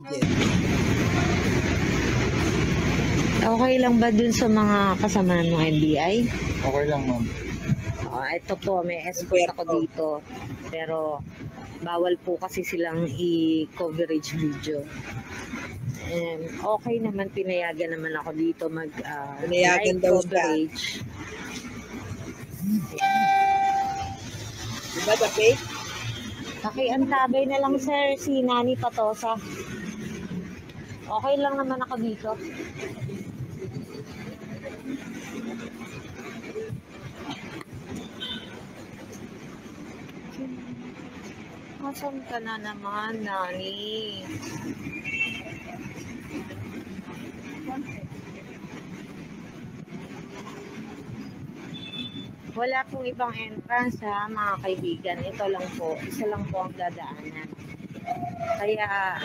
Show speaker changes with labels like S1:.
S1: Yes.
S2: Okay lang ba dun sa mga kasamahan ng NBI?
S1: Okay lang, ma'am.
S2: Ito po, may escort ako dito. Pero bawal po kasi silang i-coverage video. Okay naman, pinayagan naman ako dito mag
S1: Pinayagan
S2: live
S1: daw
S2: coverage.
S1: Diba the fake?
S2: Pakiantabay na lang sir, si Nani Patosa. Okay lang naman ako dito. Asan ka na naman, Nani? Wala pong ibang entrance ha, mga kaibigan. Ito lang po. Isa lang po ang dadaanan. Kaya